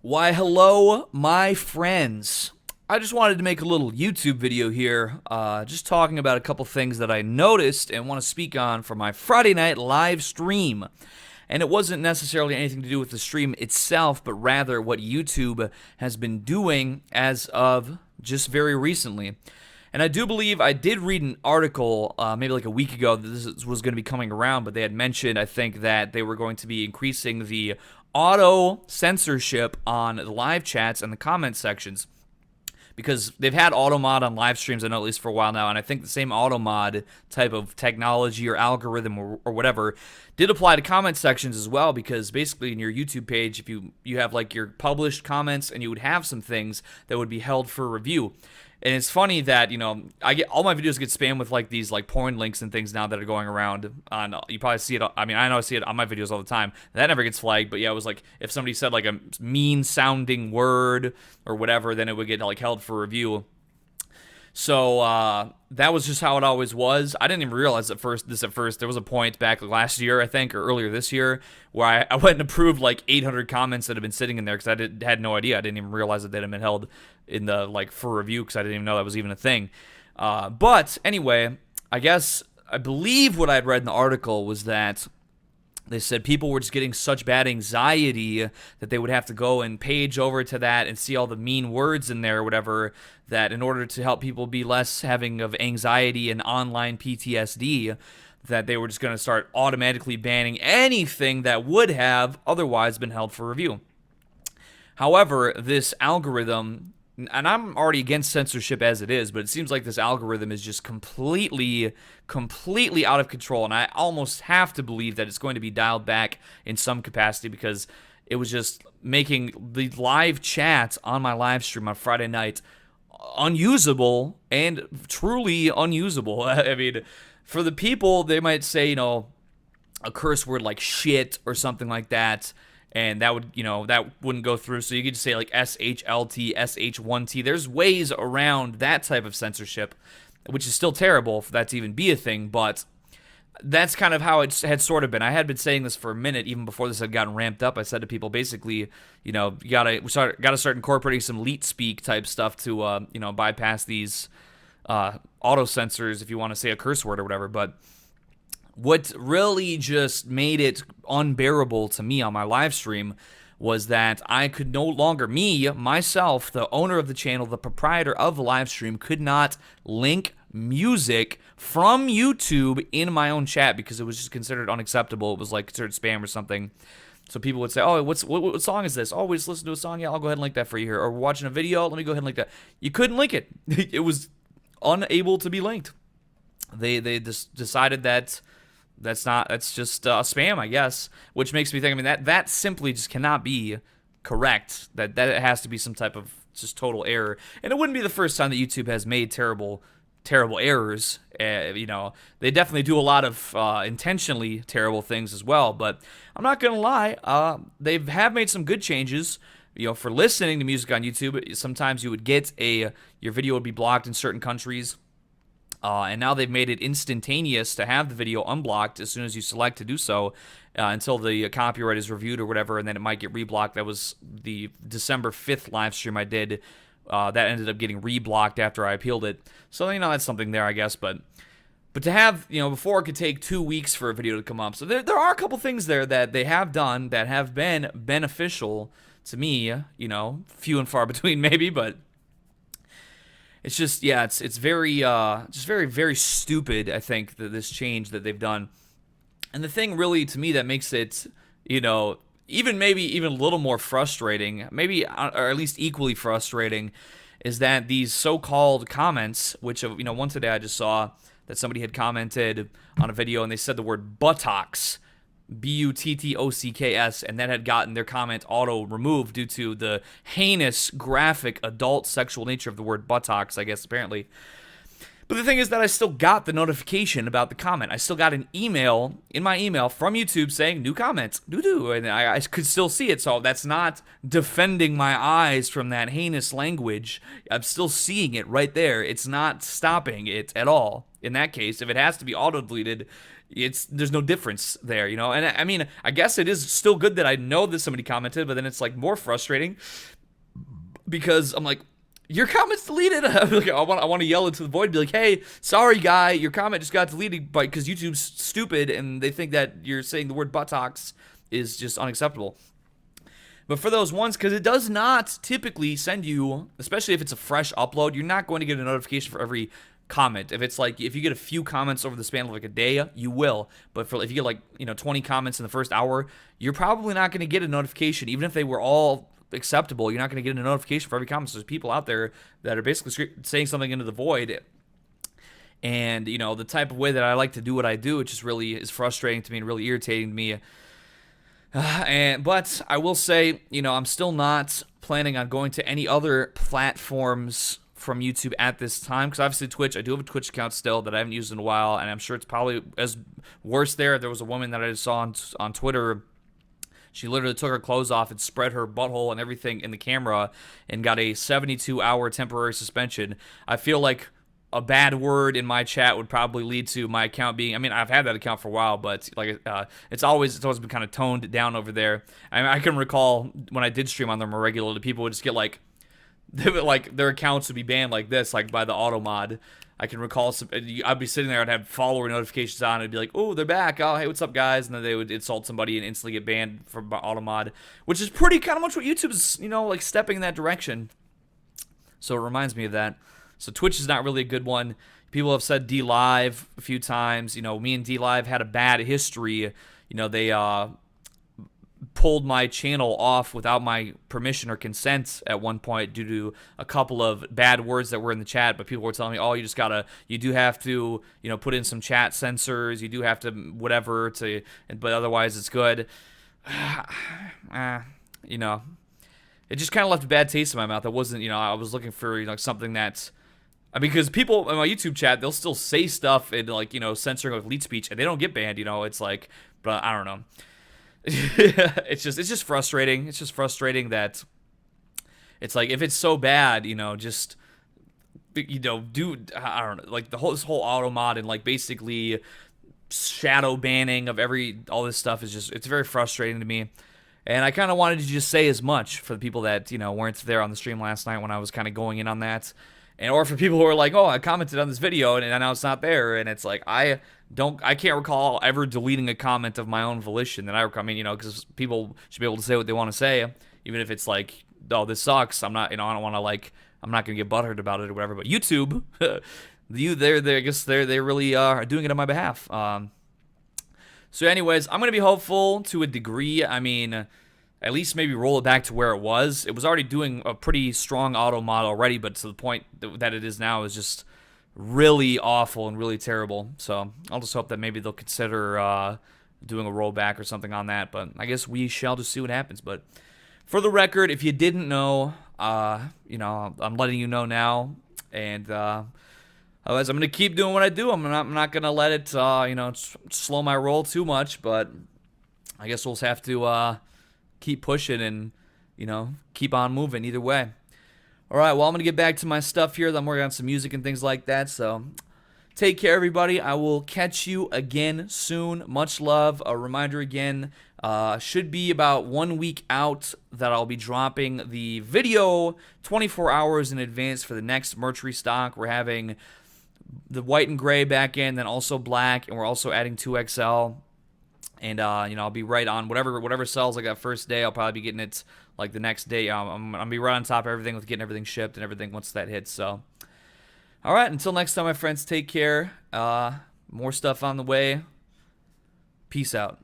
Why, hello, my friends. I just wanted to make a little YouTube video here, just talking about a couple things that I noticed and want to speak on for my Friday night live stream. And it wasn't necessarily anything to do with the stream itself, but rather what YouTube has been doing as of just very recently. And I do believe I did read an article maybe like a week ago that this was going to be coming around, but they had mentioned, I think, that they were going to be increasing the auto censorship on the live chats and the comment sections, because they've had AutoMod on live streams, I know, at least for a while now, and I think the same AutoMod type of technology or algorithm or whatever did apply to comment sections as well, because basically in your YouTube page, if you have like your published comments, and you would have some things that would be held for review. And it's funny that, I get all my videos get spammed with like these like porn links and things now that are going around on, you probably see it. I mean, I know I see it on my videos all the time. That never gets flagged, but yeah, it was like if somebody said like a mean sounding word or whatever, then it would get like held for review. So that was just how it always was. I didn't even realize at first. There was a point back last year, I think, or earlier this year, where I went and approved like 800 comments that had been sitting in there because had no idea. I didn't even realize that they had been held in the like for review because I didn't even know that was even a thing. But anyway, I believe what I had read in the article was that they said people were just getting such bad anxiety that they would have to go and page over to that and see all the mean words in there or whatever, that in order to help people be less having of anxiety and online PTSD, that they were just going to start automatically banning anything that would have otherwise been held for review. However, this algorithm, and I'm already against censorship as it is, but it seems like this algorithm is just completely out of control, and I almost have to believe that it's going to be dialed back in some capacity, because it was just making the live chat on my live stream on Friday night unusable, and truly unusable. I mean, for the people, they might say, a curse word like shit or something like that, and that would, that wouldn't go through. So you could just say like SHLT, SH1T. There's ways around that type of censorship, which is still terrible for that to even be a thing, but that's kind of how it had sort of been. I had been saying this for a minute, even before this had gotten ramped up. I said to people, basically, you gotta start incorporating some leet speak type stuff to, bypass these auto censors if you want to say a curse word or whatever. But what really just made it unbearable to me on my live stream was that I could no longer, myself, the owner of the channel, the proprietor of the live stream, could not link music from YouTube in my own chat because it was just considered unacceptable. It was like considered spam or something. So people would say, "Oh, what song is this? Oh, we just listened to a song. Yeah, I'll go ahead and link that for you here." Or we're watching a video. Let me go ahead and link that. You couldn't link it. It was unable to be linked. They just decided that that's just spam, I guess, which makes me think, I mean, that simply just cannot be correct. That it has to be some type of just total error. And it wouldn't be the first time that YouTube has made terrible errors. They definitely do a lot of intentionally terrible things as well, but I'm not going to lie, they have made some good changes. For listening to music on YouTube, sometimes you would get your video would be blocked in certain countries. And now they've made it instantaneous to have the video unblocked as soon as you select to do so, until the copyright is reviewed or whatever, and then it might get reblocked. That was the December 5th live stream I did. That ended up getting reblocked after I appealed it. So, that's something there, I guess. But to have, before it could take 2 weeks for a video to come up. So there are a couple things there that they have done that have been beneficial to me, few and far between maybe, but it's just, yeah, it's very, just very, very stupid, I think, that this change that they've done. And the thing really, to me, that makes it, even a little more frustrating, maybe, or at least equally frustrating, is that these so-called comments, which, one today I just saw that somebody had commented on a video and they said the word buttocks, Buttocks, and that had gotten their comment auto removed due to the heinous, graphic, adult sexual nature of the word buttocks, I guess, apparently. But the thing is that I still got the notification about the comment. I still got an email in my email from YouTube saying new comments, doo-doo, and I could still see it. So that's not defending my eyes from that heinous language. I'm still seeing it right there. It's not stopping it at all. In that case, if it has to be auto-deleted, there's no difference there, you know? And I mean, I guess it is still good that I know that somebody commented, but then it's like more frustrating because I'm like, your comment's deleted. Like, I want to yell into the void, be like, hey, sorry guy, your comment just got deleted because YouTube's stupid and they think that you're saying the word buttocks is just unacceptable. But for those ones, because it does not typically send you, especially if it's a fresh upload, you're not going to get a notification for every comment. If it's like, if you get a few comments over the span of like a day, you will. But if you get like, 20 comments in the first hour, you're probably not going to get a notification, even if they were all acceptable. You're not going to get a notification for every comment. So there's people out there that are basically saying something into the void. And, the type of way that I like to do what I do, it just really is frustrating to me and really irritating to me. But I will say, I'm still not planning on going to any other platforms from YouTube at this time, because obviously Twitch, I do have a Twitch account still that I haven't used in a while, and I'm sure it's probably as worse there. There was a woman that I saw on Twitter. She literally took her clothes off and spread her butthole and everything in the camera and got a 72-hour temporary suspension. I feel like a bad word in my chat would probably lead to my account being, I mean, I've had that account for a while, but like it's always been kind of toned down over there. I can recall when I did stream on them regularly, people would just get like their accounts would be banned like this, like by the AutoMod. I can recall I'd be sitting there, I'd have follower notifications on, and it'd be like, oh, they're back, oh, hey, what's up, guys? And then they would insult somebody and instantly get banned from AutoMod, which is pretty kind of much what YouTube's, like stepping in that direction. So it reminds me of that. So Twitch is not really a good one. People have said DLive a few times. Me and DLive had a bad history. They pulled my channel off without my permission or consent at one point due to a couple of bad words that were in the chat. But people were telling me, oh, you do have to, put in some chat censors. You do have to whatever but otherwise it's good. It just kind of left a bad taste in my mouth. It wasn't, I was looking for, something that's, because people in my YouTube chat, they'll still say stuff and censoring of hate speech, and they don't get banned. It's like, but I don't know. it's just frustrating. It's just frustrating that it's like, if it's so bad, just do, I don't know, like this whole AutoMod and like basically shadow banning of all this stuff is just, it's very frustrating to me. And I kind of wanted to just say as much for the people that weren't there on the stream last night when I was kind of going in on that. Or for people who are like, oh, I commented on this video and now it's not there, and it's like, I can't recall ever deleting a comment of my own volition that because people should be able to say what they want to say, even if it's like, oh, this sucks. I'm not, I don't want to I'm not gonna get butthurt about it or whatever. But YouTube, I guess they really are doing it on my behalf. So anyways, I'm gonna be hopeful to a degree. I mean, at least maybe roll it back to where it was. It was already doing a pretty strong AutoMod already, but to the point that it is now is just really awful and really terrible. So I'll just hope that maybe they'll consider doing a rollback or something on that. But I guess we shall just see what happens. But for the record, if you didn't know, I'm letting you know now. And otherwise, I'm gonna keep doing what I do. I'm not gonna let it slow my roll too much. But I guess we'll just have to keep pushing and, keep on moving either way. All right, well, I'm going to get back to my stuff here. I'm working on some music and things like that, so take care, everybody. I will catch you again soon. Much love. A reminder again, should be about 1 week out that I'll be dropping the video 24 hours in advance for the next merch restock. We're having the white and gray back in, then also black, and we're also adding 2XL. And, I'll be right on whatever sells like that first day. I'll probably be getting it like the next day. I'm going to be right on top of everything with getting everything shipped and everything once that hits. So, all right. Until next time, my friends, take care. More stuff on the way. Peace out.